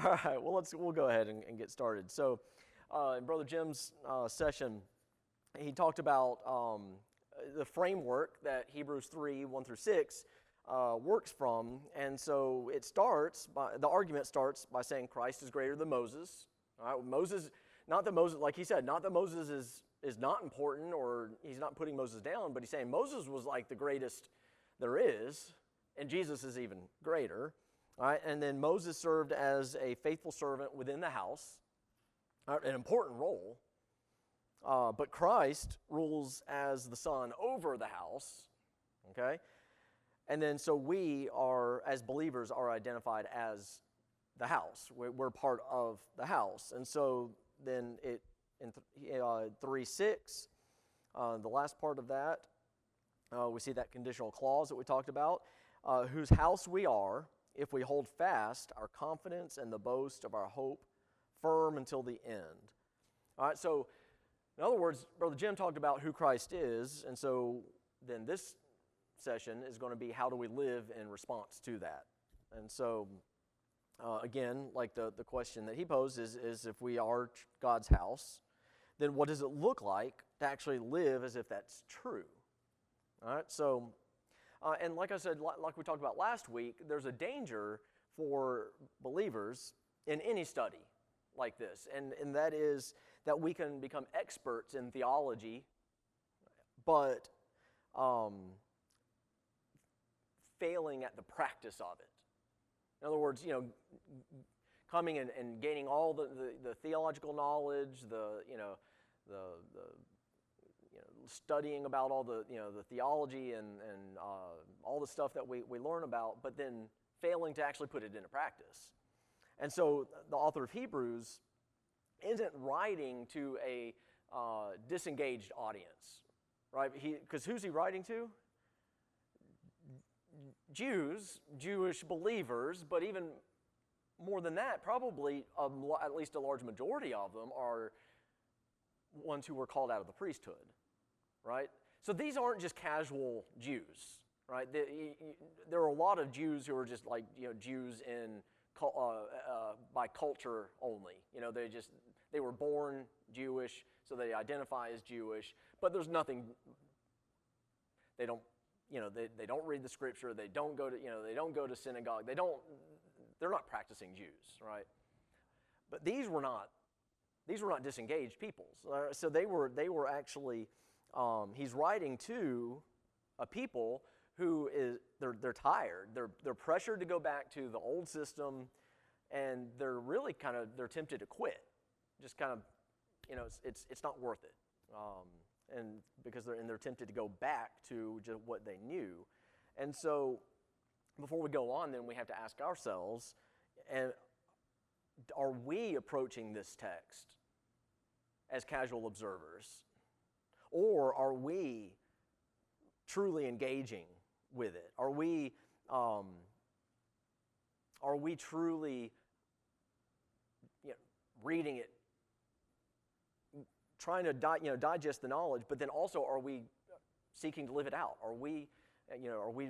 All right, well, we'll go ahead and get started. So, in Brother Jim's session, he talked about the framework that Hebrews 3, 1 through 6 works from. And so the argument starts by saying Christ is greater than Moses. All right, Moses, not that Moses, like he said, not that Moses is not important or he's not putting Moses down, but he's saying Moses was like the greatest there is, and Jesus is even greater. All right, and then Moses served as a faithful servant within the house, an important role. But Christ rules as the Son over the house. Okay, and then so we are, as believers, are identified as the house. We're part of the house, and so then in 3:6, the last part of that, we see that conditional clause that we talked about, whose house we are, if we hold fast our confidence and the boast of our hope firm until the end. All right, so in other words, Brother Jim talked about who Christ is, and so then this session is going to be how do we live in response to that. And so, again, like the question that he posed is if we are God's house, then what does it look like to actually live as if that's true? All right, so, and like I said, like we talked about last week, there's a danger for believers in any study like this, and that is that we can become experts in theology, but failing at the practice of it. In other words, coming and gaining all the theological knowledge, studying about all the theology and all the stuff that we learn about, but then failing to actually put it into practice. And so the author of Hebrews isn't writing to a disengaged audience, right? Because who's he writing to? Jewish believers, but even more than that, probably at least a large majority of them are ones who were called out of the priesthood, right? So these aren't just casual Jews, right? There are a lot of Jews who are just like Jews in by culture only. They were born Jewish, so they identify as Jewish. But there's nothing. They don't read the scripture. They don't go to synagogue. They're not practicing Jews, right? But these were not disengaged peoples. So they were actually. He's writing to a people who they're tired. They're pressured to go back to the old system, and they're really they're tempted to quit. Just it's not worth it, and because they're tempted to go back to just what they knew. And so before we go on, then we have to ask ourselves, and are we approaching this text as casual observers, or are we truly engaging with it? Are we truly reading it, trying to digest the knowledge, but then also are we seeking to live it out? Are we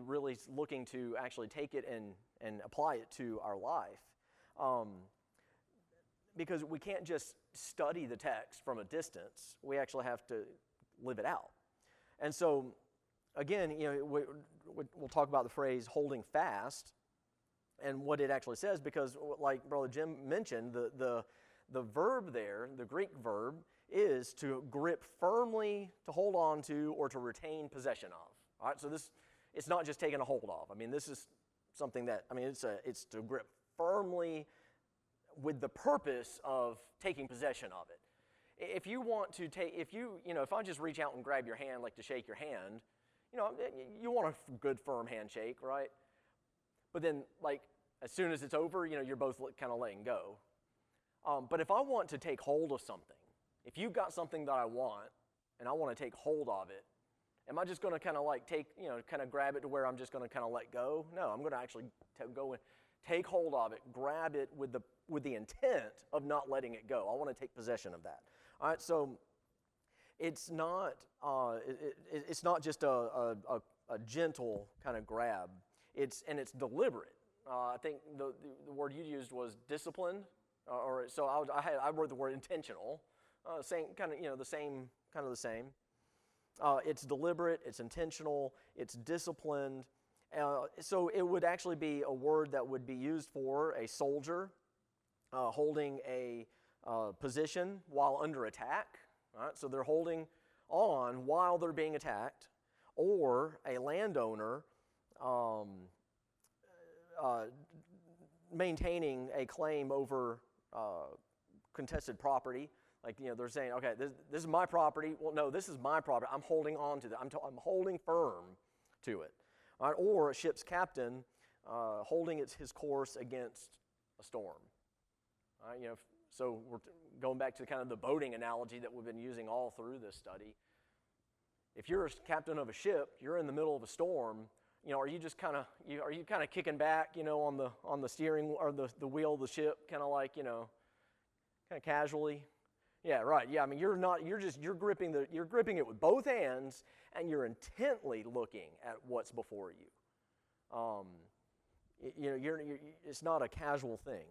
really looking to actually take it and apply it to our life? Because we can't just study the text from a distance. We actually have to live it out. And so, again, we'll talk about the phrase holding fast and what it actually says, because like Brother Jim mentioned, the verb there, the Greek verb, is to grip firmly, to hold on to, or to retain possession of. All right, so it's not just taking a hold of. I mean, this is something that, it's to grip firmly with the purpose of taking possession of it. If you want to take, if I just reach out and grab your hand like to shake your hand, you want a good firm handshake, right? But then, like, as soon as it's over, you're both kind of letting go. But if I want to take hold of something, if you've got something that I want and I want to take hold of it, am I just going to kind of grab it to where I'm just going to kind of let go? No, I'm going to actually go and take hold of it, grab it with the intent of not letting it go. I want to take possession of that. All right, so it's not just a gentle kind of grab. It's deliberate. I think the word you used was disciplined, so I wrote the word intentional. Same kind of the same kind of the same. It's deliberate, it's intentional, it's disciplined. So it would actually be a word that would be used for a soldier holding a position while under attack. Right? So they're holding on while they're being attacked, or a landowner maintaining a claim over contested property. Like, they're saying, okay, this is my property. Well, no, this is my property. I'm holding on to that. I'm holding firm to it. All right? Or a ship's captain holding his course against a storm. All right? So we're going back to kind of the boating analogy that we've been using all through this study. If you're a captain of a ship, you're in the middle of a storm. Are you just kind of kicking back, on the steering or the wheel of the ship, kind of like, kind of casually? Yeah, right. Yeah, I mean, you're gripping it with both hands, and you're intently looking at what's before you. It's not a casual thing.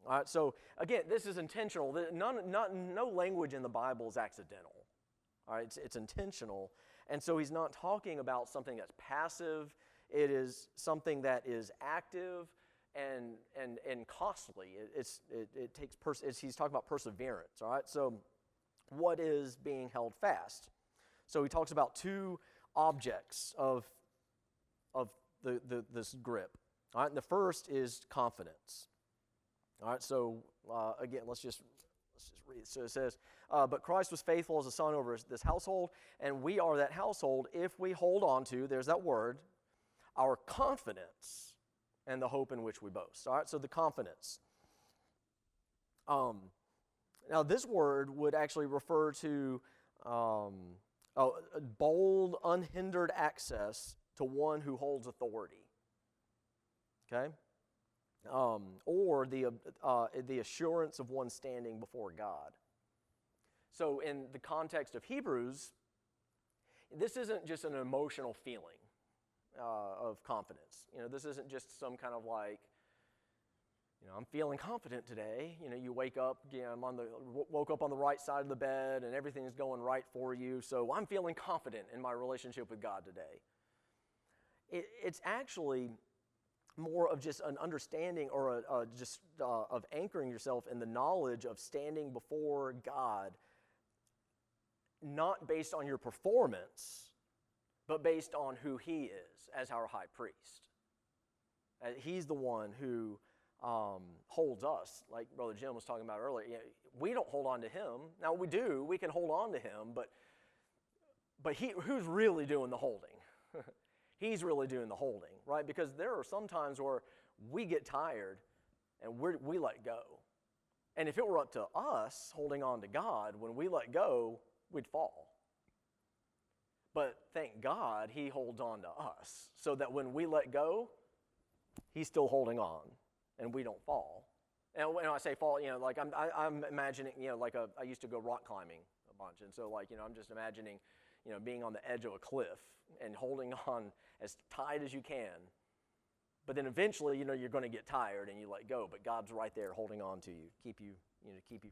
All right. So again, this is intentional. No language in the Bible is accidental. All right. It's intentional, and so he's not talking about something that's passive. It is something that is active and costly. It takes he's talking about perseverance. All right. So what is being held fast? So he talks about two objects of this grip. All right. And the first is confidence. All right. So again, let's just read. So it says, "But Christ was faithful as a son over this household, and we are that household if we hold on to," there's that word, "our confidence and the hope in which we boast." All right, so the confidence. Now, this word would actually refer to a bold, unhindered access to one who holds authority. Okay? Or the assurance of one standing before God. So in the context of Hebrews, this isn't just an emotional feeling of confidence. This isn't just some kind of like, I'm feeling confident today. You wake up, woke up on the right side of the bed, and everything's going right for you. So I'm feeling confident in my relationship with God today. It's actually more of just an understanding or of anchoring yourself in the knowledge of standing before God, not based on your performance, but based on who He is as our high priest. He's the one who holds us, like Brother Jim was talking about earlier. We don't hold on to Him. Now we do. We can hold on to Him, but who's really doing the holding? He's really doing the holding, right? Because there are some times where we get tired and we let go. And if it were up to us holding on to God, when we let go, we'd fall. But thank God He holds on to us so that when we let go, He's still holding on and we don't fall. And when I say fall, like I'm imagining, like I used to go rock climbing a bunch. And so I'm just imagining, being on the edge of a cliff and holding on as tight as you can. But then eventually, you're going to get tired and you let go. But God's right there holding on to you, keep you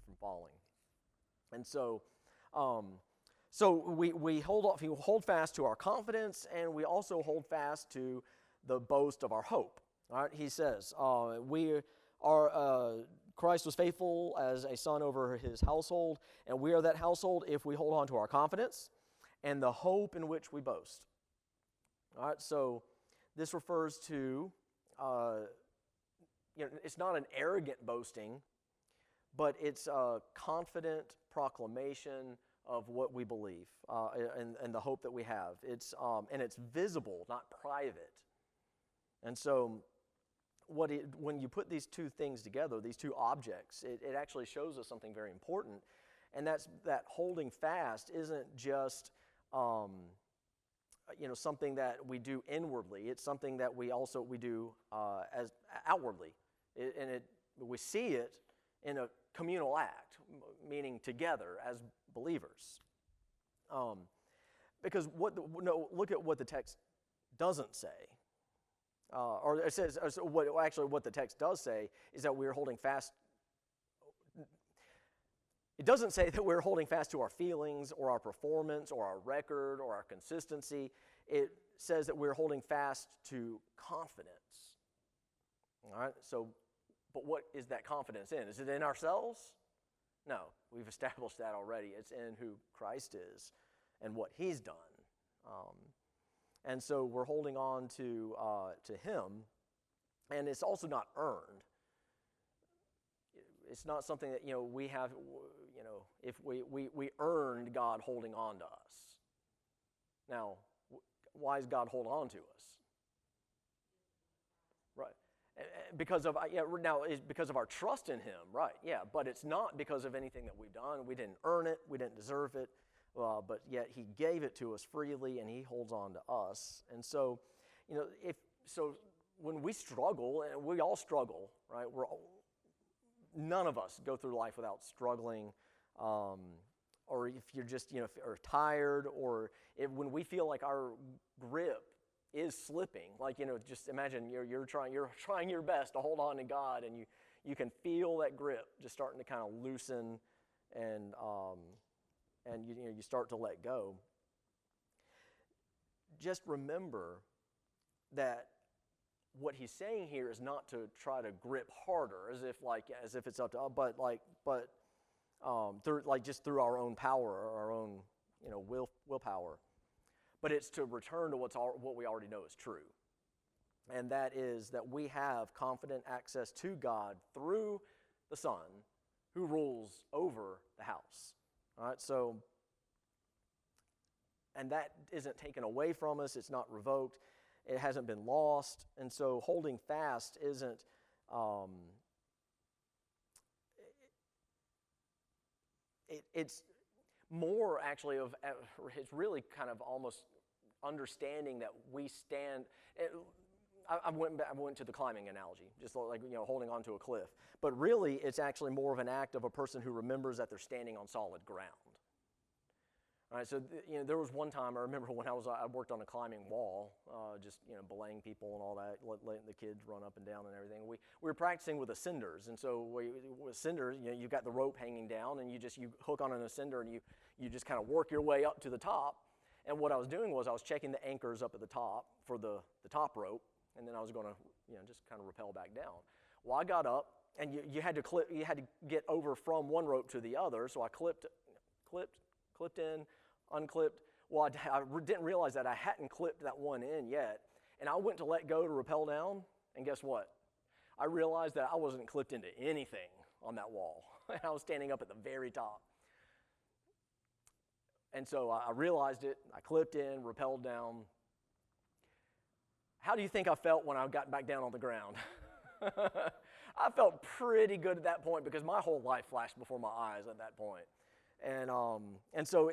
from falling. And so, we hold fast to our confidence, and we also hold fast to the boast of our hope. All right, he says, Christ was faithful as a son over his household, and we are that household if we hold on to our confidence and the hope in which we boast. All right, so this refers to, it's not an arrogant boasting, but it's a confident proclamation of what we believe and the hope that we have. And it's visible, not private. And so when you put these two things together, these two objects, it actually shows us something very important, and that's that holding fast isn't just something that we do inwardly. It's something that we do as outwardly, we see it in a communal act, meaning together as believers. Because look at what the text doesn't say. or it says, what the text does say is that we're holding fast. It doesn't say that we're holding fast to our feelings or our performance or our record or our consistency. It says that we're holding fast to confidence. All right, so, but what is that confidence in? Is it in ourselves? No, we've established that already. It's in who Christ is and what He's done. And so we're holding on to Him, and it's also not earned. It's not something that, we have, if we earned God holding on to us. Now, why does God hold on to us? Right. Because of our trust in Him, right? Yeah, but it's not because of anything that we've done. We didn't earn it. We didn't deserve it. But yet He gave it to us freely, and He holds on to us. And so, when we struggle, and we all struggle, right? None of us go through life without struggling, or if you're just or tired, or when we feel like our grip is slipping, like just imagine you're trying your best to hold on to God, and you can feel that grip just starting to kind of loosen, and you start to let go. Just remember that what he's saying here is not to try to grip harder, as if it's up to us, through our own power, or our own willpower. But it's to return to what we already know is true, and that is that we have confident access to God through the Son, who rules over the house. All right, so, and that isn't taken away from us. It's not revoked. It hasn't been lost. And so holding fast isn't, it's more actually it's really kind of almost understanding that we stand. I went to the climbing analogy, just like holding onto a cliff. But really, it's actually more of an act of a person who remembers that they're standing on solid ground. All right, so there was one time I remember when I worked on a climbing wall, just belaying people and all that, letting the kids run up and down and everything. We were practicing with ascenders, and so with ascenders, you've got the rope hanging down, and you hook on an ascender, and you just kind of work your way up to the top. And what I was doing was I was checking the anchors up at the top for the top rope, and then I was going to just kind of rappel back down. Well, I got up, and you had to get over from one rope to the other, so I clipped in, unclipped. Well, I didn't realize that I hadn't clipped that one in yet, and I went to let go to rappel down, and guess what? I realized that I wasn't clipped into anything on that wall. I was standing up at the very top. And so I realized it, I clipped in, rappelled down. How do you think I felt when I got back down on the ground? I felt pretty good at that point because my whole life flashed before my eyes at that point. And so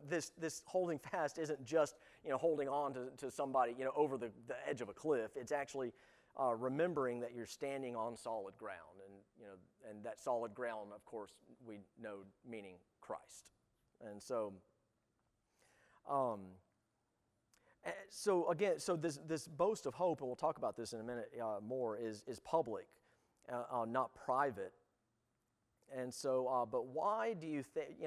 this holding fast isn't just holding on to somebody over the edge of a cliff. It's actually remembering that you're standing on solid ground, and that solid ground, of course, we know meaning Christ. And so, this boast of hope, and we'll talk about this in a minute more, is public, not private. And so, but why do you think,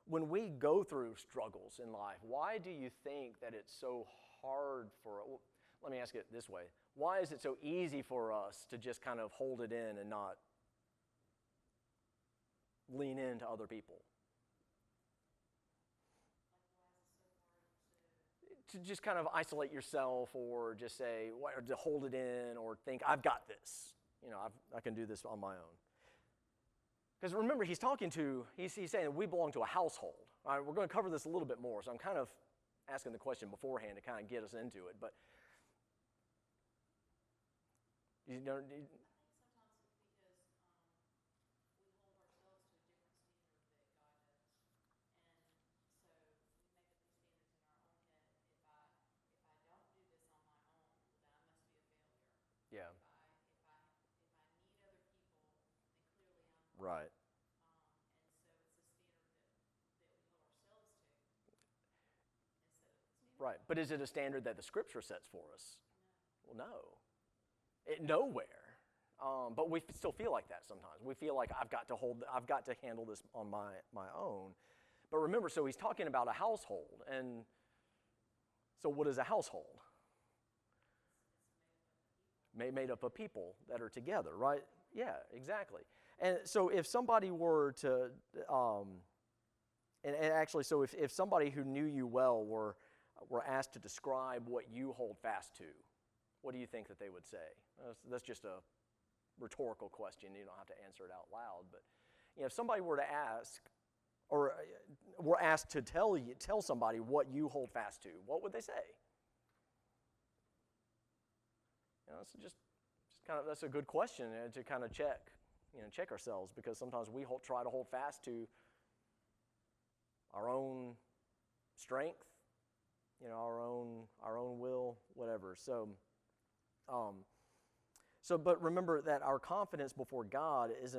when we go through struggles in life, why do you think that it's so hard let me ask it this way. Why is it so easy for us to just kind of hold it in and not lean into other people? To just kind of isolate yourself, or just say, or to hold it in, or think, I've got this. I can do this on my own. Because remember, he's saying we belong to a household. All right, we're going to cover this a little bit more, so I'm kind of asking the question beforehand to kind of get us into it. But you know, yeah, right. Right, but is it a standard that the Scripture sets for us? Well, no, nowhere. But we still feel like that sometimes. We feel like I've got to handle this on my own. But remember, so he's talking about a household, and so what is a household? Made up of people that are together, right? Yeah, exactly. And so if somebody were to, and actually, so if somebody who knew you well were asked to describe what you hold fast to, what do you think that they would say? That's just a rhetorical question. You don't have to answer it out loud. But if somebody were to ask, or were asked to tell somebody what you hold fast to, what would they say? It's just kind of, that's a good question to kind of check ourselves, because sometimes we try to hold fast to our own strength, our own will, whatever. So, but remember that our confidence before God it's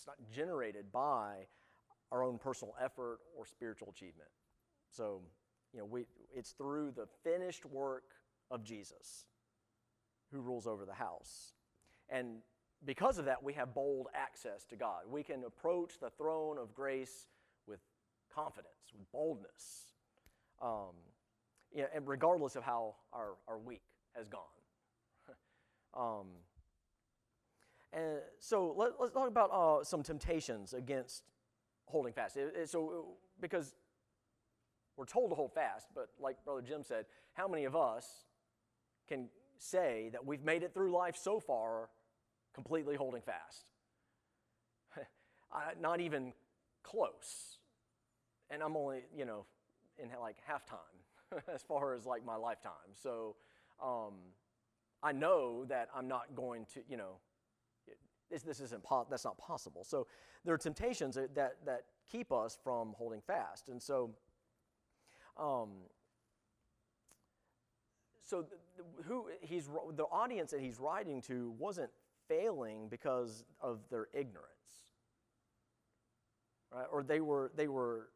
not generated by our own personal effort or spiritual achievement. So, it's through the finished work of Jesus, who rules over the house. And because of that, we have bold access to God. We can approach the throne of grace with confidence, with boldness, and regardless of how our week has gone. And so let's talk about some temptations against holding fast. Because we're told to hold fast, but like Brother Jim said, how many of us can say that we've made it through life so far completely holding fast? Not even close. And I'm only, in like halftime as far as like my lifetime. So I know that I'm not going to, that's not possible. So there are temptations that keep us from holding fast. And so the audience that he's writing to wasn't failing because of their ignorance, right? Or they were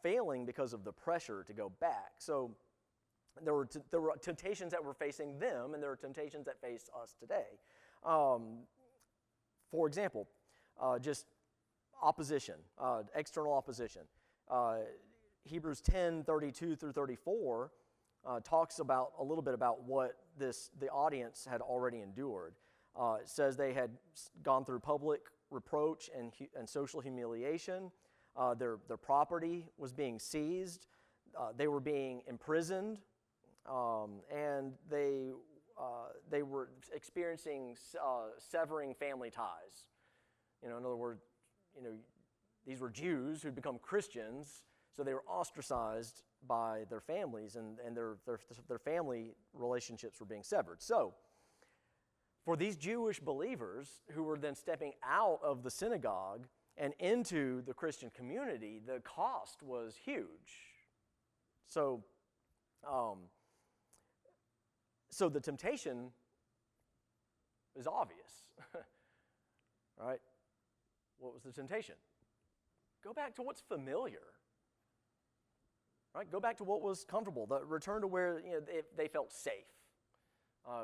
failing because of the pressure to go back. So there were temptations that were facing them, and there are temptations that face us today. For example, just opposition, external opposition. Hebrews 10:32 through 34 talks about a little bit about what the audience had already endured. It says they had gone through public reproach and social humiliation. Their property was being seized. They were being imprisoned, and they were experiencing severing family ties. In other words, these were Jews who'd become Christians, so they were ostracized by their families, and their family relationships were being severed. So, for these Jewish believers who were then stepping out of the synagogue and into the Christian community, the cost was huge. So the temptation is obvious, right? What was the temptation? Go back to what's familiar, right? Go back to what was comfortable. Return to where they felt safe,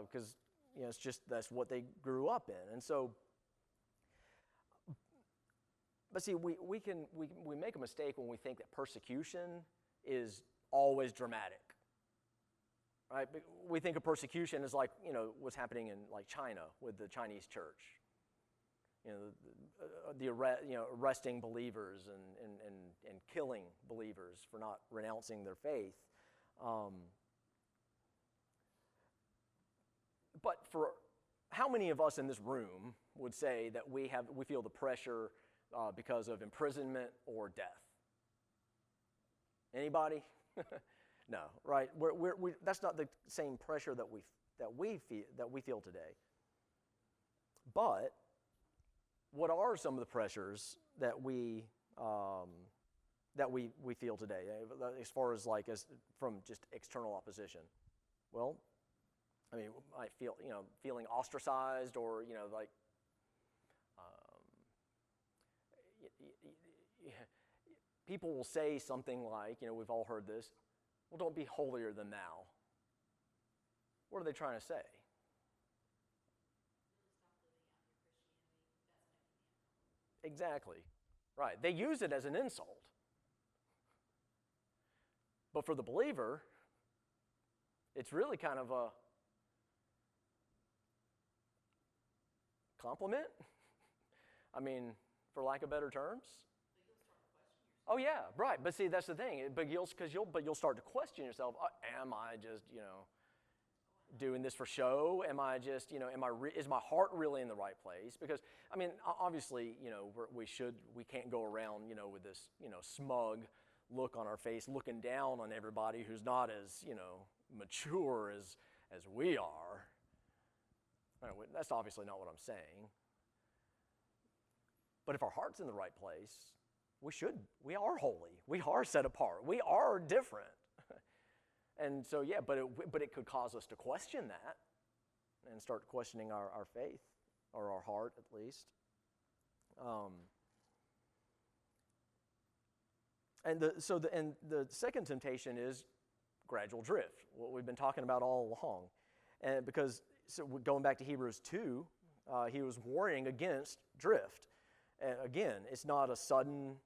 because it's just that's what they grew up in. And so, but see, we make a mistake when we think that persecution is always dramatic. Right? We think of persecution as like, what's happening in like China with the Chinese church. Arresting believers and killing believers for not renouncing their faith. But for how many of us in this room would say that we feel the pressure because of imprisonment or death? Anybody? No, right? That's not the same pressure that we feel today. But what are some of the pressures that we feel today, as far as from just external opposition? Well, I mean, I feel feeling ostracized, or people will say something like, we've all heard this, well, don't be holier than thou. What are they trying to say? Exactly. Right. They use it as an insult. But for the believer, it's really kind of a compliment. I mean, for lack of better terms. Oh yeah, right. But see, that's the thing. But you'll start to question yourself. Am I just doing this for show? Am I just is my heart really in the right place? Because I mean, obviously, we can't go around with this smug look on our face, looking down on everybody who's not as mature as we are. That's obviously not what I'm saying. But if our heart's in the right place, we are holy. We are set apart. We are different. And so, yeah, but it could cause us to question that and start questioning our faith, or our heart at least. And the second temptation is gradual drift, what we've been talking about all along. And because, going back to Hebrews 2, he was warning against drift. And again, it's not a sudden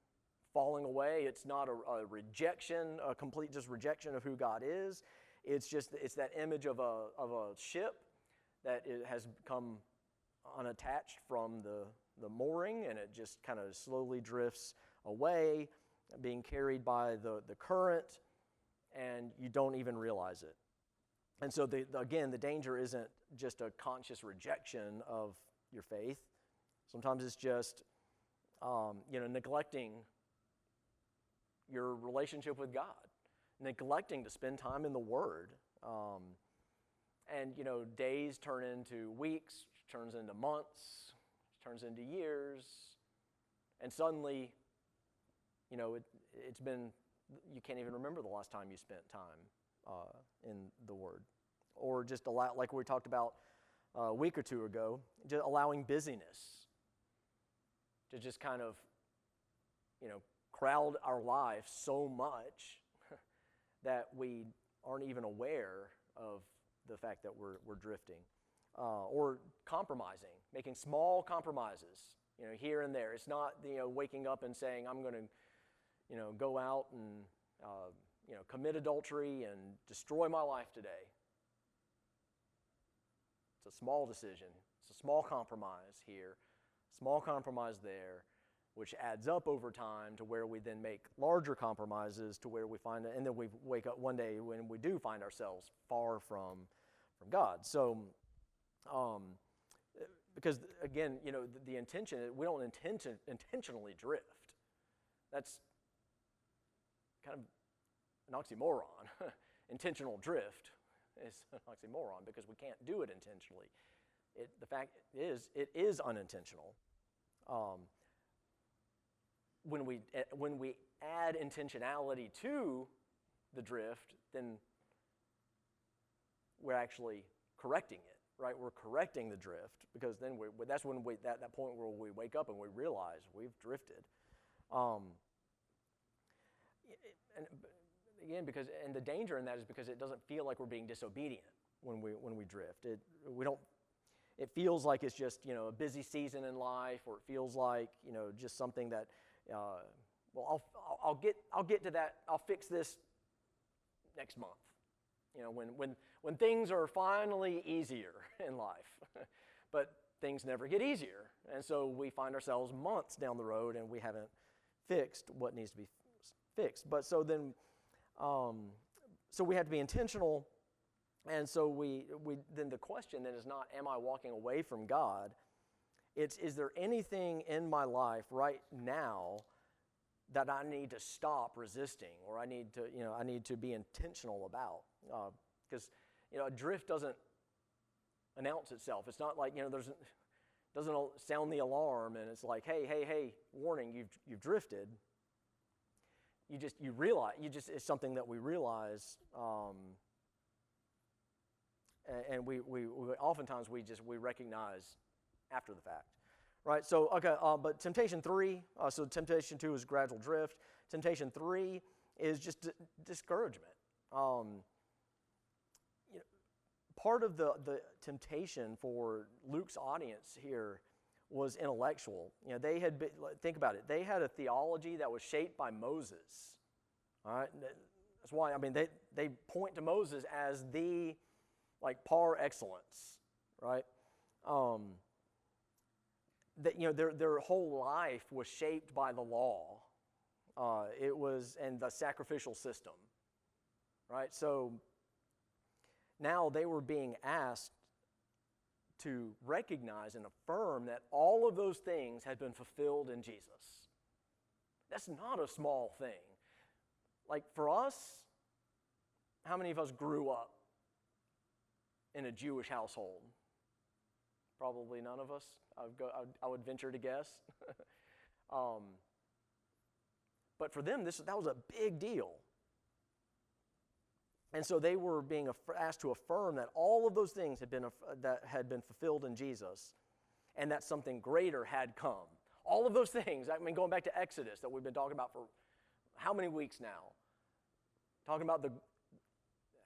falling away. It's not a rejection, a complete just rejection of who God is. It's that image of a ship that it has become unattached from the mooring, and it just kind of slowly drifts away, being carried by the current, and you don't even realize it. And so, again, the danger isn't just a conscious rejection of your faith. Sometimes it's just, neglecting your relationship with God, neglecting to spend time in the Word. And days turn into weeks, turns into months, turns into years, and suddenly, it's been, you can't even remember the last time you spent time in the Word. Or just like we talked about a week or two ago, just allowing busyness to just kind of, crowd our life so much that we aren't even aware of the fact that we're drifting. Or compromising, making small compromises, here and there. It's not, waking up and saying, I'm going to, go out and, commit adultery and destroy my life today. It's a small decision. It's a small compromise here, small compromise there, which adds up over time to where we then make larger compromises to where we find it, and then we wake up one day when we do find ourselves far from God. So, because again, the intention, we don't intend to intentionally drift. That's kind of an oxymoron. Intentional drift is an oxymoron because we can't do it intentionally. The fact is, it is unintentional. When we add intentionality to the drift, then we're actually correcting it, right? We're correcting the drift, because then that's when that point where we wake up and we realize we've drifted. And again, and the danger in that is because it doesn't feel like we're being disobedient when we drift. It feels like it's just a busy season in life, or it feels like just something that I'll get to that. I'll fix this next month. When things are finally easier in life, but things never get easier, and so we find ourselves months down the road and we haven't fixed what needs to be fixed. But so then, so we have to be intentional, and so we then the question then is not, am I walking away from God? It's, is there anything in my life right now that I need to stop resisting, or I need to be intentional about? Because a drift doesn't announce itself. It's not like doesn't sound the alarm and it's like, hey, warning, you've drifted. You realize, it's something that we realize, and we oftentimes we recognize after the fact, right? So okay, but temptation 3. So temptation 2 is gradual drift. Temptation 3 is just discouragement. part of the temptation for Luke's audience here was intellectual. You know, they had been, think about it, they had a theology that was shaped by Moses. All right? That's why, I mean, they point to Moses as the, like, par excellence, right? That, you know, their whole life was shaped by the law. It was, and the sacrificial system, right? So now they were being asked to recognize and affirm that all of those things had been fulfilled in Jesus. That's not a small thing. Like, for us, how many of us grew up in a Jewish household? Probably none of us. I would venture to guess. But for them, that was a big deal. And so they were being asked to affirm that all of those things that had been fulfilled in Jesus, and that something greater had come. All of those things, I mean, going back to Exodus that we've been talking about for how many weeks now? Talking about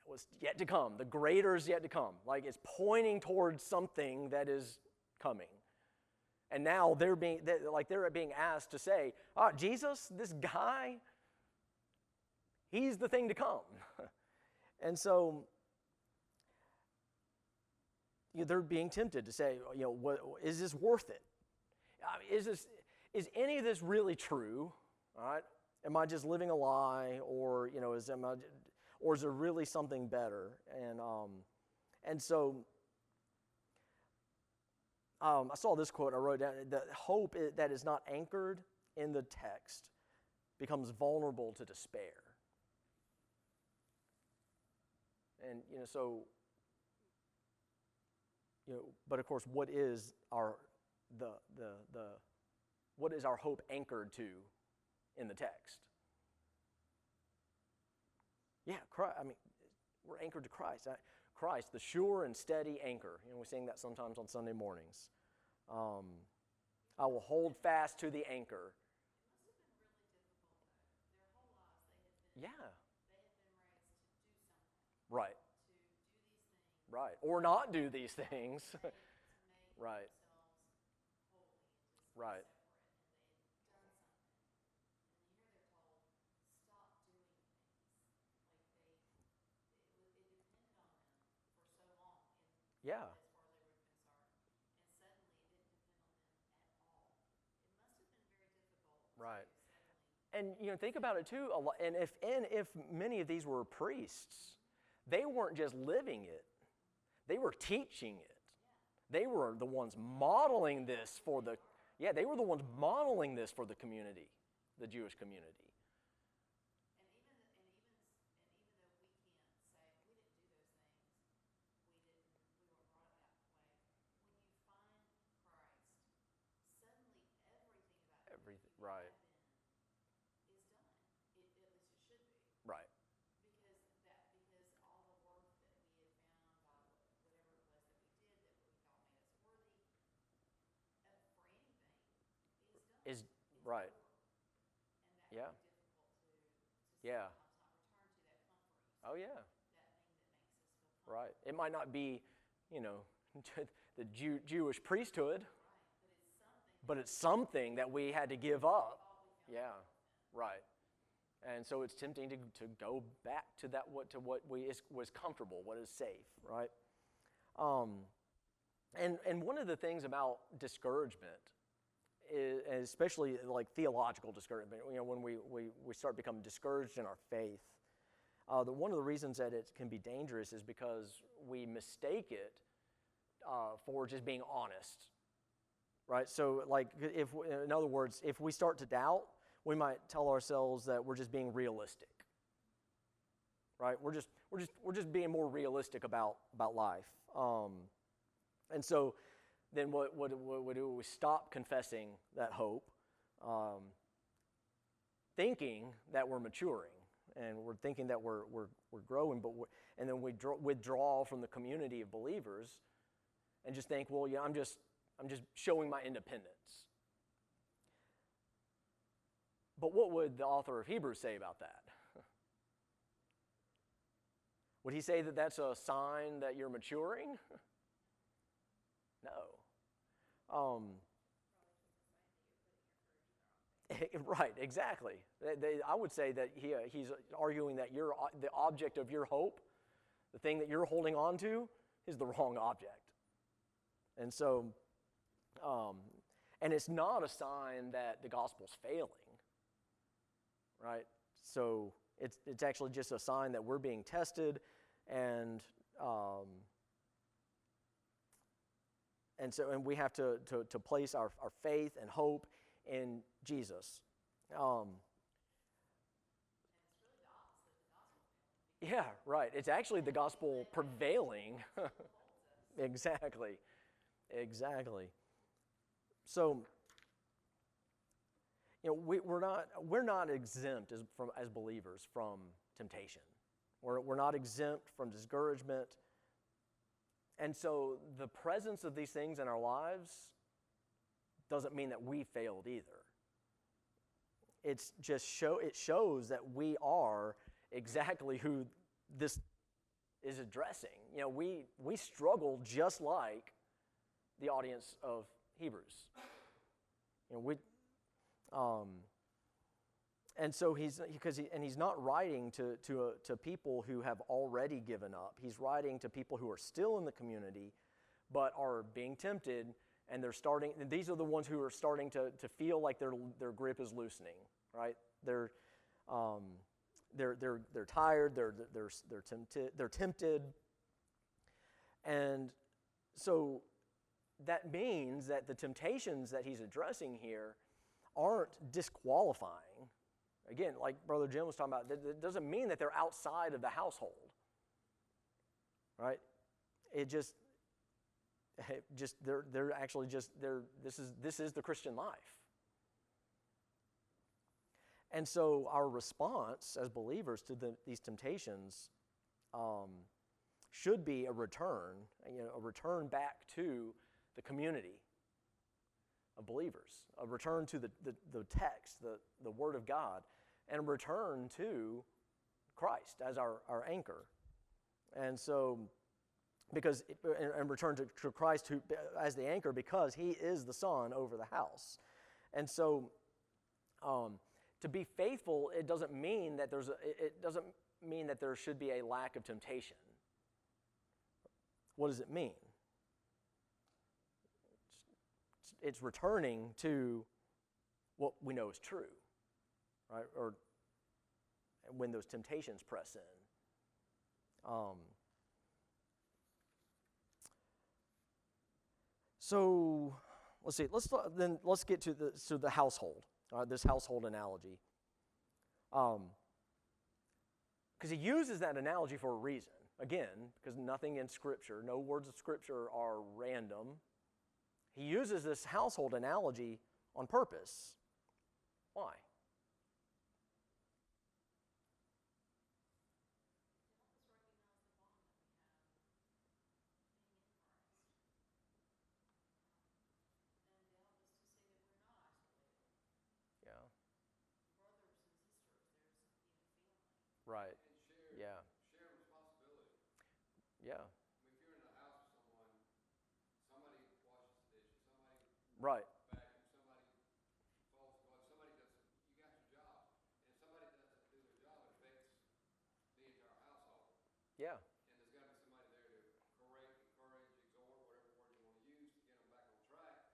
what's yet to come. The greater is yet to come. Like, it's pointing towards something that is coming. And now they're being asked to say, Jesus, this guy, he's the thing to come. And so, you know, they're being tempted to say, you know, is this worth it? Is any of this really true? All right? Am I just living a lie, or, you know, is there really something better? And so I saw this quote I wrote down: that hope that is not anchored in the text becomes vulnerable to despair. And, you know, so, you know, but of course, what is our hope anchored to in the text? Yeah, Christ. I mean, we're anchored to Christ. Christ, the sure and steady anchor. You know, we sing that sometimes on Sunday mornings. I will hold fast to the anchor. Yeah. Right. Right. Or not do these things. Right. Right. Yeah. Right. And, you know, think about it too. And if many of these were priests, they weren't just living it; they were teaching it. They were the ones modeling this for the. Yeah, they were the ones modeling this for the community, the Jewish community. Everything. Right. Right. Is right. Yeah. Yeah. Oh yeah. Right. It might not be, you know, the Jewish priesthood, but it's something that we had to give up. Yeah. Right. And so it's tempting to go back to that what was comfortable, what is safe, right? And one of the things about discouragement, especially like theological discouragement, you know, when we start becoming discouraged in our faith, one of the reasons that it can be dangerous is because we mistake it for just being honest, right? So, like, in other words, if we start to doubt, we might tell ourselves that we're just being realistic, right? We're just being more realistic about life, and so then what do we stop confessing that hope, thinking that we're maturing and we're thinking that we're growing, and then we withdraw from the community of believers and just think, well, yeah, I'm just showing my independence. But what would the author of Hebrews say about that? Would he say that that's a sign that you're maturing? No. Right, exactly. I would say that he's arguing that the object of your hope, the thing that you're holding on to, is the wrong object. And so, and it's not a sign that the gospel's failing, right? So it's actually just a sign that we're being tested, and we have to place our faith and hope in Jesus. Yeah, right. It's actually the gospel prevailing. Exactly. So, we're not exempt as believers from temptation. We're not exempt from discouragement. And so the presence of these things in our lives doesn't mean that we failed either. It shows that we are exactly who this is addressing. We struggle just like the audience of Hebrews. And so he's not writing to people who have already given up. He's writing to people who are still in the community, but are being tempted, and and these are the ones who are starting to feel like their grip is loosening, right? They're tired. They're tempted, and so that means that the temptations that he's addressing here aren't disqualifying. Again, like Brother Jim was talking about, that doesn't mean that they're outside of the household, right? They're actually this is the Christian life. And so our response as believers to these temptations should be a return back to the community of believers, a return to the text, the Word of God, and a return to Christ as our anchor. And so, and return to Christ as the anchor, because He is the Son over the house. And so, to be faithful, it doesn't mean that there should be a lack of temptation. What does it mean? It's returning to what we know is true, right? Or when those temptations press in. So let's see. Let's get to the household. This household analogy, because he uses that analogy for a reason. Again, because nothing in Scripture, no words of Scripture are random. He uses this household analogy on purpose. Why? Yeah. Right. Yeah. Share responsibility. Yeah. If you're in the house with someone, somebody washes the dishes, somebody Right. vacuums, somebody folds the clothes, somebody does it. You got your job. And if somebody doesn't do their job, it affects the entire household. Yeah. And there's got to be somebody there to correct, encourage, exhort, whatever word you want to use to get them back on track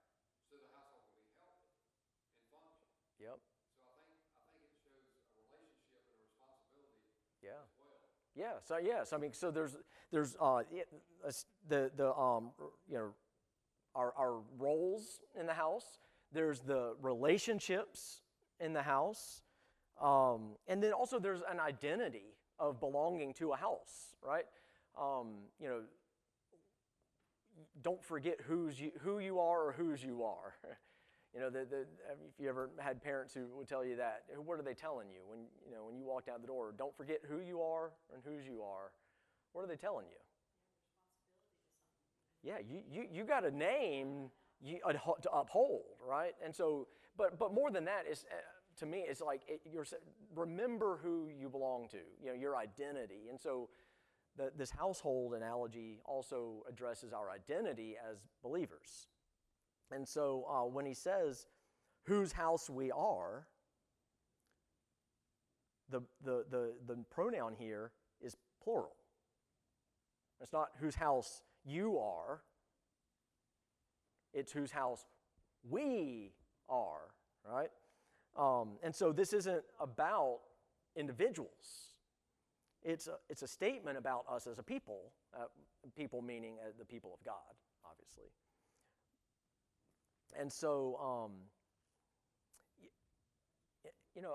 so the household can be healthy and function. Yep. So I think it shows a relationship and a responsibility Yeah. as well. Yeah. So yes, I mean, so there's our roles in the house. There's the relationships in the house, and then also there's an identity of belonging to a house, right? Don't forget who you are or whose you are. If you ever had parents who would tell you that, what are they telling you when you walked out the door? Don't forget who you are and whose you are. What are they telling you? Yeah, you got a name to uphold, right? And so, but more than that is, to me, it's like remember who you belong to, your identity. And so, this household analogy also addresses our identity as believers. And so when he says whose house we are, the pronoun here is plural. It's not whose house you are. It's whose house we are, right? And so this isn't about individuals. It's a statement about us as a people, people meaning the people of God, obviously. And so,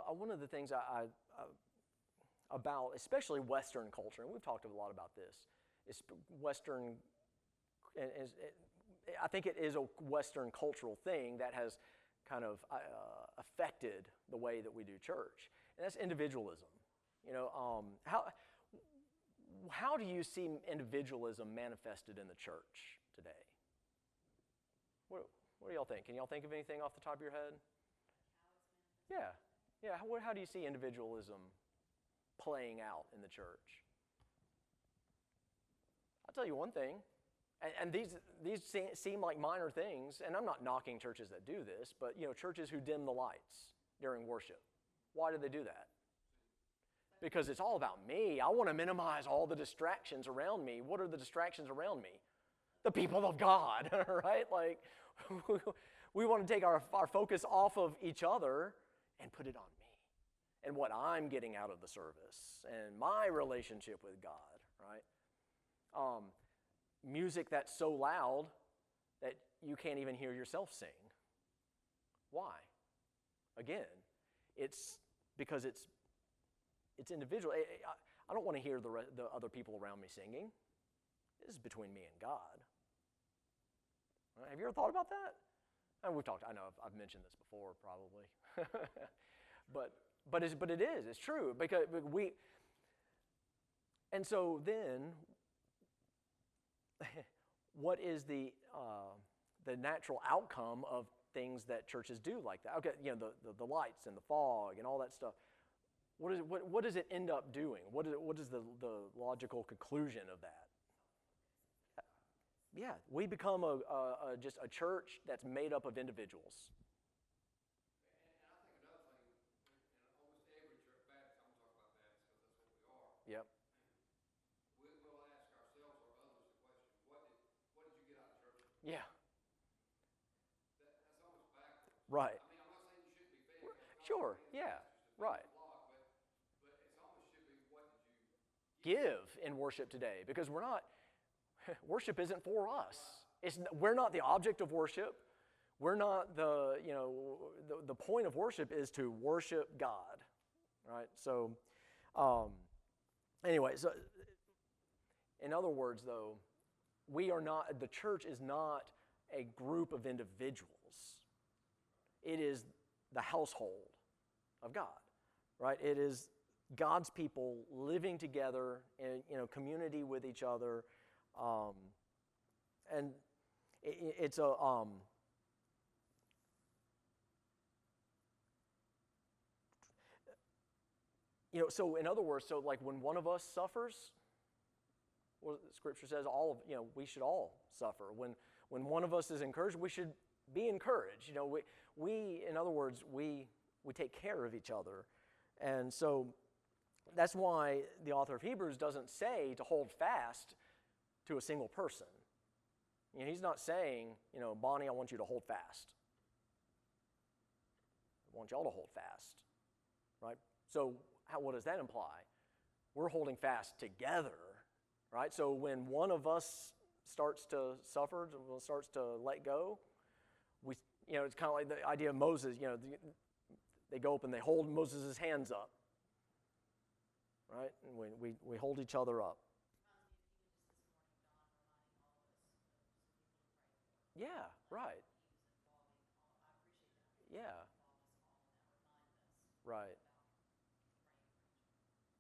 one of the things about, especially Western culture, and we've talked a lot about this, is Western, I think it is a Western cultural thing that has kind of affected the way that we do church, and that's individualism. How do you see individualism manifested in the church today? What do y'all think? Can y'all think of anything off the top of your head? Yeah. How do you see individualism playing out in the church? I'll tell you one thing, and these seem like minor things, and I'm not knocking churches that do this, but churches who dim the lights during worship. Why do they do that? Because it's all about me. I want to minimize all the distractions around me. What are the distractions around me? The people of God, right? Like, we want to take our focus off of each other and put it on me and what I'm getting out of the service and my relationship with God, right? Music that's so loud that you can't even hear yourself sing. Why? Again, it's because it's individual. I don't want to hear the other people around me singing. This is between me and God. Right? Have you ever thought about that? And we've talked. I know I've mentioned this before, probably, but it is. It's true because we. And so then, what is the natural outcome of things that churches do like that? Okay, the lights and the fog and all that stuff. What does it end up doing? What is the logical conclusion of that? Yeah, we become just a church that's made up of individuals. And I think another thing, in almost every church, Baptist, I'm going to talk about Baptist because that's what we are. Yep. We'll ask ourselves or others the question, what did you get out of church? Yeah. That's almost backwards. Right. I mean, I'm not saying you shouldn't be fed. Sure. Yeah. Right. But it almost should be, what did you give in worship today? Because worship isn't for us. We're not the object of worship. We're not the point of worship is to worship God, right? So, anyway, so in other words, though, the church is not a group of individuals. It is the household of God, right? It is God's people living together in community with each other, and it's a so in other words, so like when one of us suffers, well, Scripture says we should all suffer. When one of us is encouraged, we should be encouraged. We in other words, we take care of each other, and so that's why the author of Hebrews doesn't say to hold fast to a single person. He's not saying, Bonnie, I want you to hold fast. I want y'all to hold fast, right? So what does that imply? We're holding fast together, right? So when one of us starts to suffer, starts to let go, it's kind of like the idea of Moses. They go up and they hold Moses' hands up, right? And we hold each other up. Yeah, right. Yeah. Right.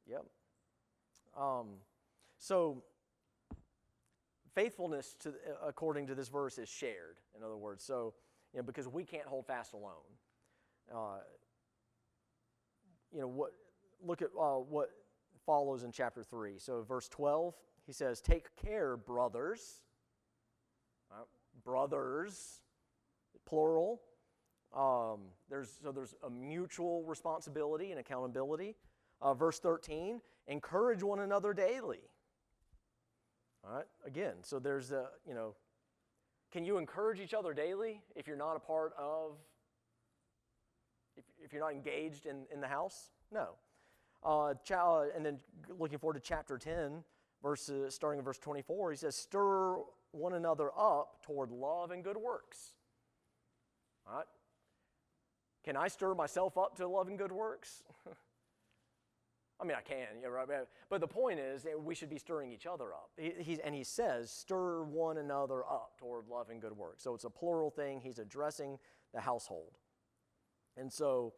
Yep. So faithfulness according to this verse is shared. In other words, so because we can't hold fast alone. Look at what follows in chapter 3. So verse 12, he says, "Take care, brothers." Brothers, plural. There's a mutual responsibility and accountability. Verse 13, "Encourage one another daily." All right, again, so there's can you encourage each other daily if you're not a part of, if you're not engaged in the house? No. And then looking forward to chapter 10, starting in verse 24, he says, "Stir one another up toward love and good works." All right? Can I stir myself up to love and good works? I mean, I can, right? But the point is that we should be stirring each other up. He says, "Stir one another up toward love and good works." So it's a plural thing. He's addressing the household. And so,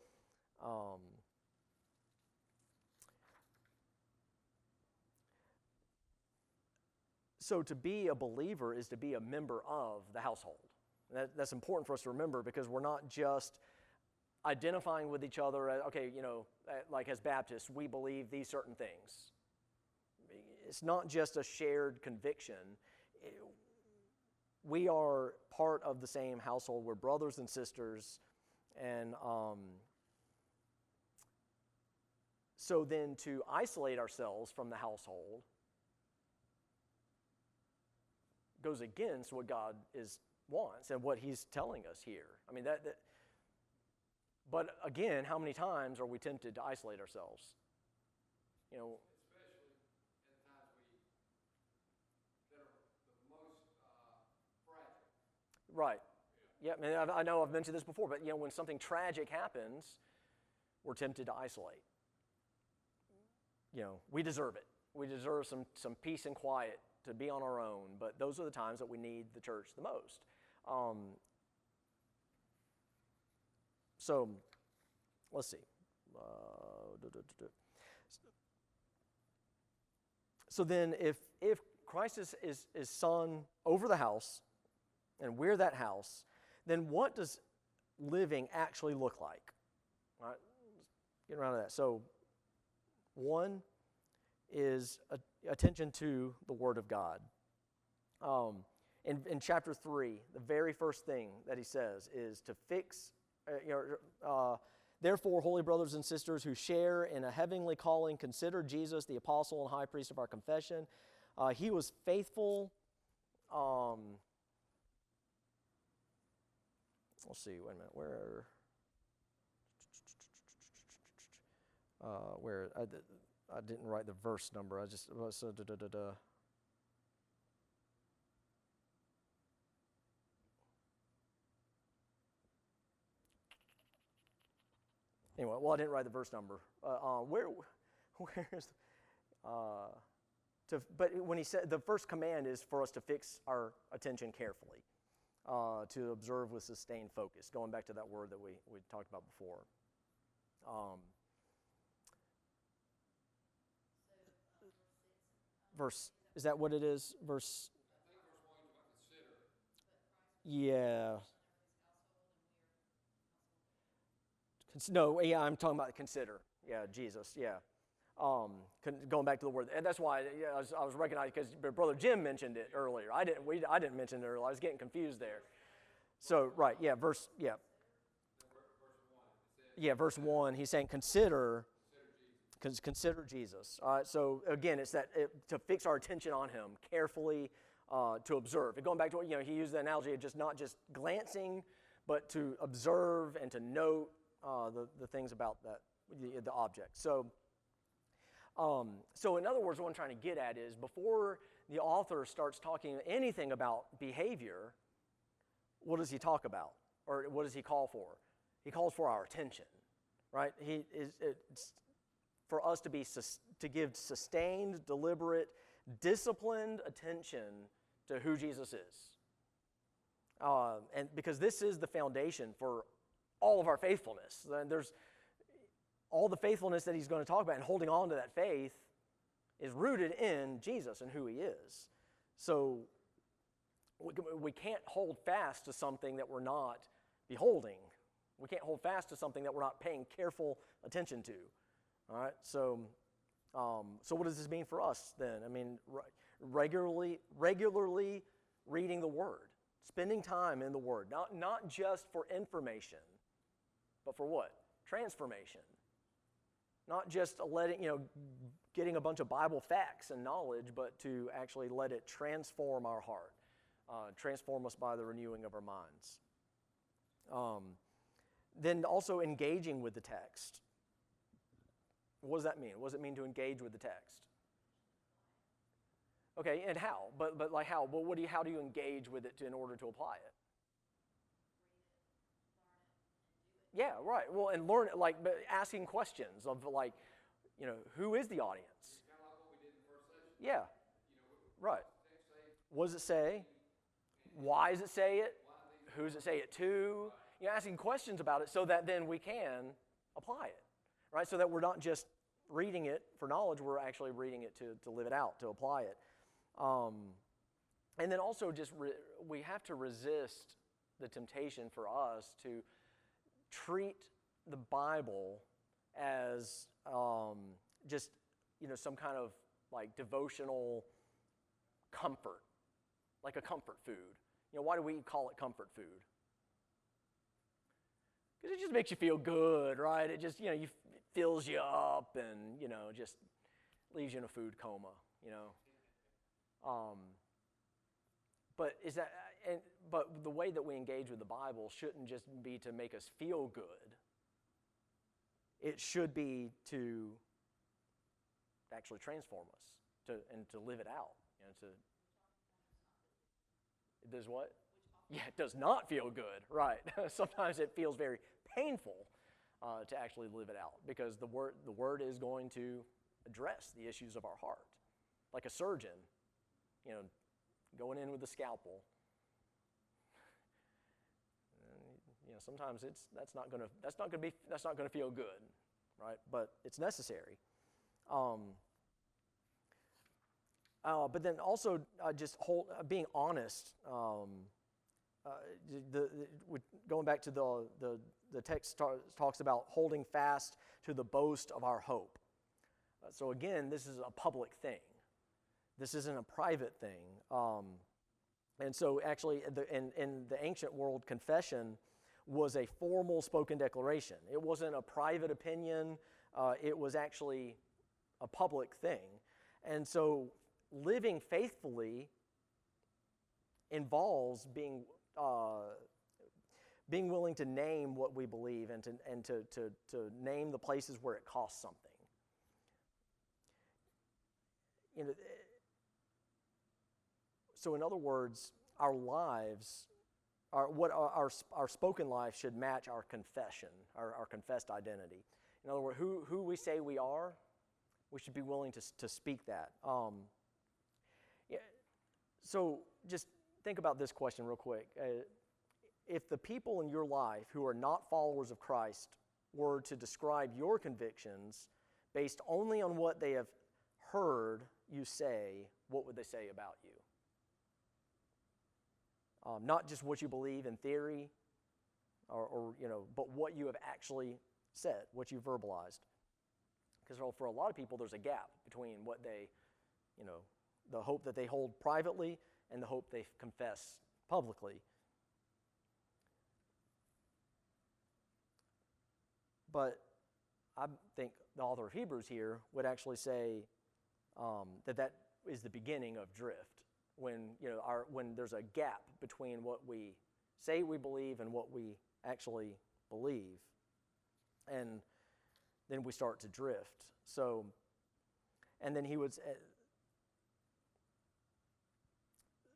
so to be a believer is to be a member of the household. That's important for us to remember, because we're not just identifying with each other as, okay, like as Baptists, we believe these certain things. It's not just a shared conviction. We are part of the same household. We're brothers and sisters. And so then to isolate ourselves from the household goes against what God wants and what He's telling us here. I mean, but again, how many times are we tempted to isolate ourselves? Especially at the times that are the most fragile. Right. Yeah, I know I've mentioned this before, but when something tragic happens, we're tempted to isolate. We deserve it. We deserve some peace and quiet to be on our own, but those are the times that we need the church the most. So, let's see. So then, if Christ is Son over the house, and we're that house, then what does living actually look like? All right, let's get around to that. So, one is attention to the Word of God. In chapter 3, the very first thing that he says is to fix, "Therefore, holy brothers and sisters who share in a heavenly calling, consider Jesus, the apostle and high priest of our confession. He was faithful." Let's see, wait a minute, where I didn't write the verse number. I just Anyway, well, I didn't write the verse number. But when he said, the first command is for us to fix our attention carefully, to observe with sustained focus, going back to that word that we talked about before. Is that what it is? Verse. I think verse 1 is about consider. Yeah. No, yeah, I'm talking about consider. Yeah, Jesus, yeah. Going back to the word, and that's why I was recognizing, because Brother Jim mentioned it earlier. I didn't mention it earlier. I was getting confused there. So, right, yeah, verse 1. Yeah, verse 1, he's saying consider Jesus. All right, so again, it's to fix our attention on Him carefully, to observe. And going back to what, he used the analogy of not just glancing, but to observe and to note the things about the object. So in other words, what I'm trying to get at is, before the author starts talking anything about behavior, what does he talk about? Or what does he call for? He calls for our attention, right? It's for us to give sustained, deliberate, disciplined attention to who Jesus is. And because this is the foundation for all of our faithfulness. There's all the faithfulness that he's going to talk about, and holding on to that faith is rooted in Jesus and who He is. So we can't hold fast to something that we're not beholding. We can't hold fast to something that we're not paying careful attention to. All right, so So what does this mean for us then? I mean, regularly reading the Word, spending time in the Word, not just for information, but for what? Transformation. Not just getting a bunch of Bible facts and knowledge, but to actually let it transform our heart, transform us by the renewing of our minds. Then also engaging with the text. What does that mean? What does it mean to engage with the text? Okay, and how? But like how? But how do you engage with it in order to apply it? Yeah, right. Well, and learn but asking questions of who is the audience? Kind of like what we did in the first session. Yeah, right. What What does it say? Why does it say it? Who does it say it to? Asking questions about it so that then we can apply it, right? So that we're not just reading it for knowledge, we're actually reading it to live it out, to apply it. And then also we have to resist the temptation for us to treat the Bible as just some kind of devotional comfort, like a comfort food. Why do we call it comfort food? Because it just makes you feel good, right? It just it fills you up and just leaves you in a food coma. But the way that we engage with the Bible shouldn't just be to make us feel good. It should be to actually transform us, and to live it out. It does what? Yeah, it does not feel good, right? Sometimes it feels very painful to actually live it out, because the word is going to address the issues of our heart, like a surgeon, going in with a scalpel. Sometimes that's not going to feel good, right? But it's necessary. But then also being honest. Going back to the text talks about holding fast to the boast of our hope. So again, this is a public thing. This isn't a private thing. And so actually, in the ancient world, confession was a formal spoken declaration. It wasn't a private opinion. It was actually a public thing. And so living faithfully involves being willing to name what we believe and to name the places where it costs something. So in other words, our lives, our spoken life should match our confession, our confessed identity. In other words, who we say we are, we should be willing to speak that. So just think about this question real quick. If the people in your life who are not followers of Christ were to describe your convictions based only on what they have heard you say, what would they say about you? Not just what you believe in theory, but what you have actually said, what you verbalized. Because for a lot of people, there's a gap between what they, the hope that they hold privately and the hope they confess publicly. But I think the author of Hebrews here would actually say that is the beginning of drift. When there's a gap between what we say we believe and what we actually believe, and then we start to drift. So, and then he would.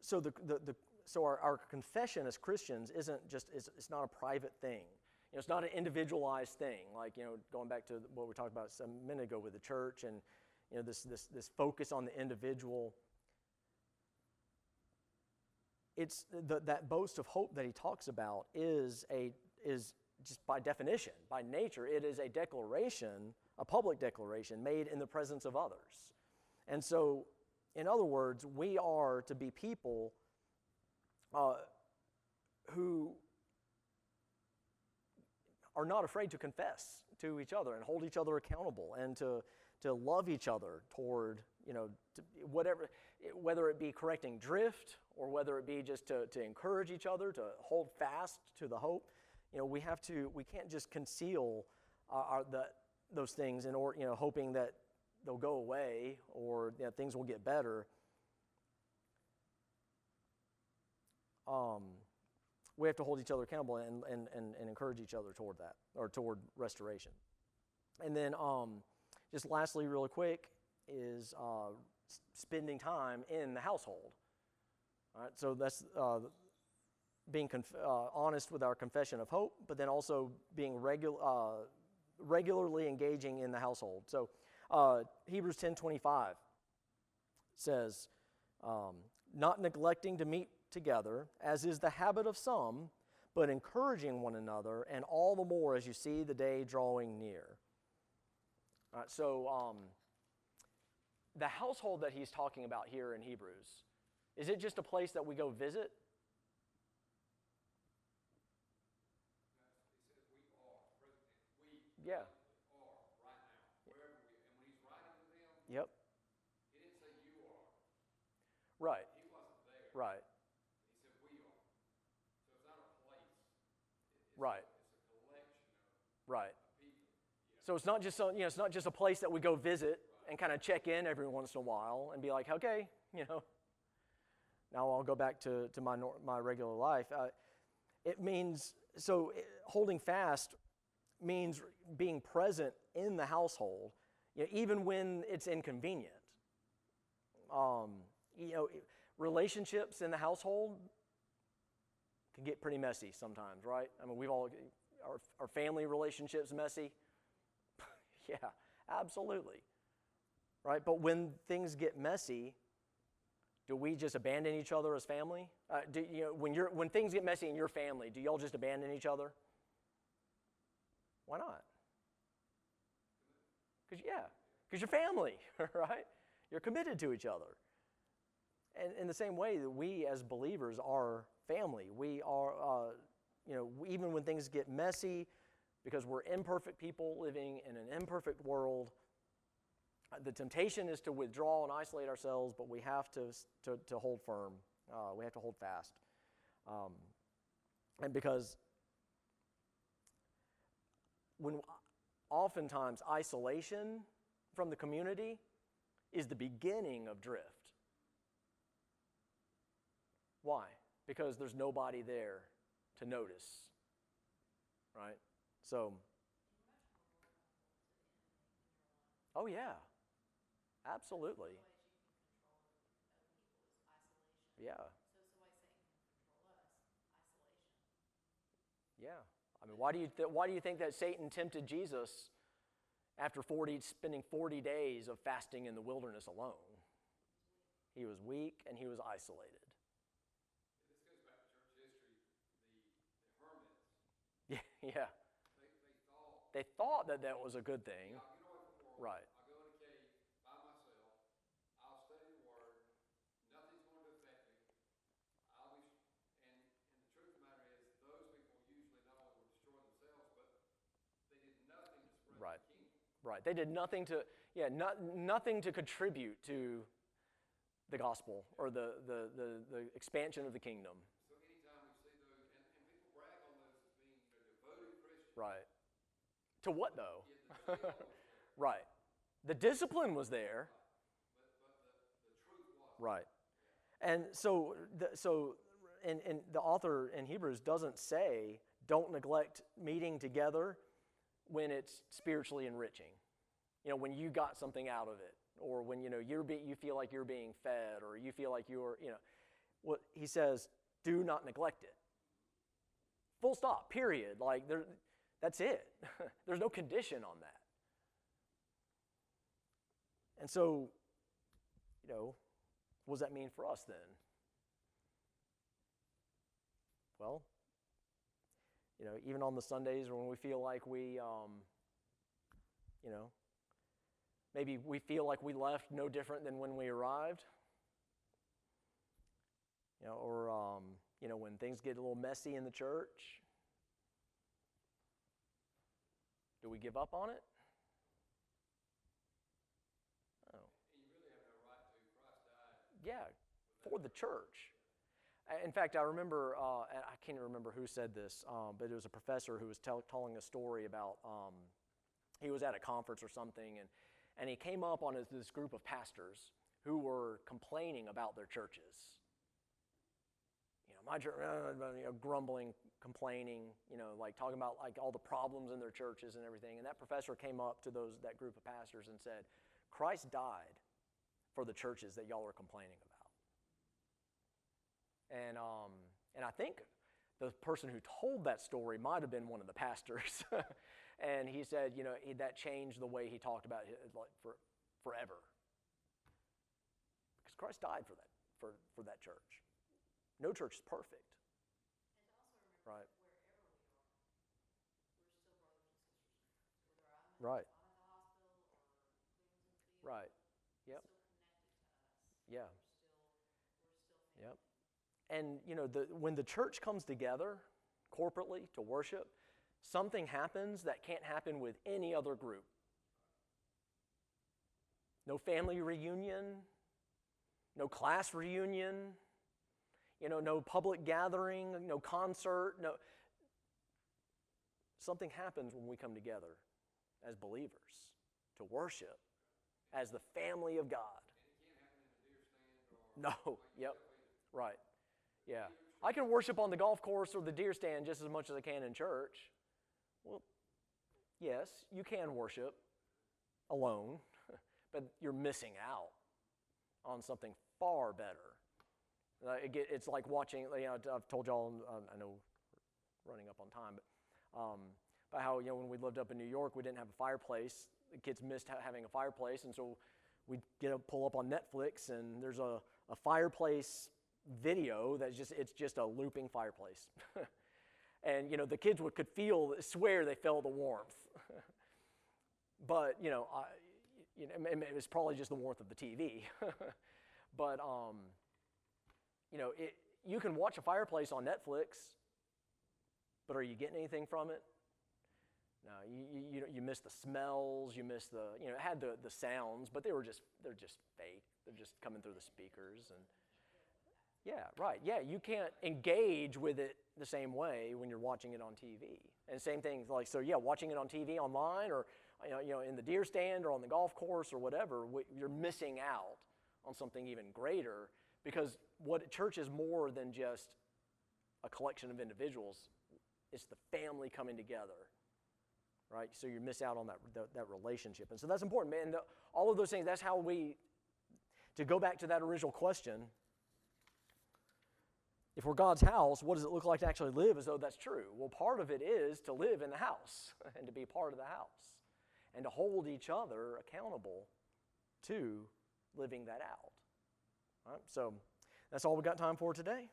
So our confession as Christians isn't just it's not a private thing. It's not an individualized thing. Like going back to what we talked about a minute ago with the church and this focus on the individual. It's that boast of hope that he talks about is just by definition, by nature, it is a declaration, a public declaration made in the presence of others. And so, in other words, we are to be people who are not afraid to confess to each other and hold each other accountable and to love each other toward, whether it be correcting drift or whether it be just to encourage each other, to hold fast to the hope. We can't just conceal those things in order, hoping that they'll go away or things will get better. We have to hold each other accountable and encourage each other toward that, or toward restoration. And then just lastly, really quick, is spending time in the household. All right, so that's being honest with our confession of hope, but then also being regularly engaging in the household. So Hebrews 10:25 says, not neglecting to meet together, as is the habit of some, but encouraging one another, and all the more as you see the day drawing near. All right, so the household that he's talking about here in Hebrews, is it just a place that we go visit? Yeah. Are right now, wherever we, and when he's writing to them, Yep. he didn't say you are. Right. He wasn't there. Right. He said we are. So it's not a place. Right. It's a collection Right. of people. Yeah. So it's not just it's not just a place that we go visit and kind of check in every once in a while and be like, okay, now I'll go back to my regular life. It means holding fast means being present in the household, even when it's inconvenient. Relationships in the household can get pretty messy sometimes, right? I mean, our family relationships messy. Yeah, absolutely. Right? But when things get messy, do we just abandon each other as family? When things get messy in your family, do y'all just abandon each other? Why not? Because you're family, right? You're committed to each other. And in the same way that we as believers are family, we are, even when things get messy, because we're imperfect people living in an imperfect world, the temptation is to withdraw and isolate ourselves, but we have to hold firm. We have to hold fast. And because oftentimes isolation from the community is the beginning of drift. Why? Because there's nobody there to notice, right? So, oh yeah, absolutely. Yeah. Yeah. I mean, why do you think that Satan tempted Jesus after spending 40 days of fasting in the wilderness alone? He was weak and he was isolated. This goes back to church history. The hermits. Yeah. They thought that was a good thing. I'll get away from the world. Right. I'll go in a cave by myself. I'll study the Word. Nothing's going to affect me. And the truth of the matter is, those people usually not only will destroy themselves, but they did nothing to spread Right. the kingdom. Right. They did nothing nothing to contribute to the gospel or the expansion of the kingdom. So anytime we see those, and people brag on those as being devoted Christians. Right. To what though? Yeah, the zeal was there. Right. The discipline was there. But the truth wasn't. Right. And so the author in Hebrews doesn't say don't neglect meeting together when it's spiritually enriching. When you got something out of it, or when you feel like you're being fed, or you feel like you're, what he says, do not neglect it. Full stop, period. Like that's it. There's no condition on that. And so, what does that mean for us then? Well, even on the Sundays when we feel like we, maybe we feel like we left no different than when we arrived. Or when things get a little messy in the church, do we give up on it? Oh. And you really have no right to. Christ died. Yeah, for the church. In fact, I remember, I can't remember who said this, but it was a professor who was telling a story about, he was at a conference or something, and he came up on this group of pastors who were complaining about their churches. My church, grumbling, complaining, like talking about like all the problems in their churches and everything. And that professor came up to that group of pastors and said, Christ died for the churches that y'all are complaining about. And I think the person who told that story might have been one of the pastors. And he said, that changed the way he talked about it forever. Because Christ died for that, for that church. No church is perfect. And to also remember Right. that wherever we are, we're still brothers and sisters. Whether Right. I'm at the hospital or Cleveland's in the field, Right. Yep. it's still connected to us. Yeah. We're still family. Yep. And when the church comes together corporately to worship, something happens that can't happen with any other group. No family reunion, no class reunion, no public gathering, no concert, something happens when we come together as believers to worship as the family of God. And it can't happen in the deer stand or No, yep, right, yeah. I can worship on the golf course or the deer stand just as much as I can in church. Well, yes, you can worship alone, but you're missing out on something far better. It's like watching, I've told y'all, I know we're running up on time, but how, when we lived up in New York, we didn't have a fireplace. The kids missed having a fireplace, and so we'd pull up on Netflix, and there's a fireplace video it's just a looping fireplace. And, the kids could swear they felt the warmth. But, it was probably just the warmth of the TV. But, you can watch a fireplace on Netflix, but are you getting anything from it? No, you miss the smells, you miss it had the sounds, but they're just fake. They're just coming through the speakers. And yeah, right. Yeah, you can't engage with it the same way when you're watching it on TV. And same thing, watching it on TV online or in the deer stand or on the golf course or whatever, you're missing out on something even greater, because what church is more than just a collection of individuals. It's the family coming together, right? So you miss out on that relationship. And so that's important, man. All of those things, that's how to go back to that original question, if we're God's house, what does it look like to actually live as though that's true? Well, part of it is to live in the house and to be part of the house and to hold each other accountable to living that out. All right, so that's all we got time for today.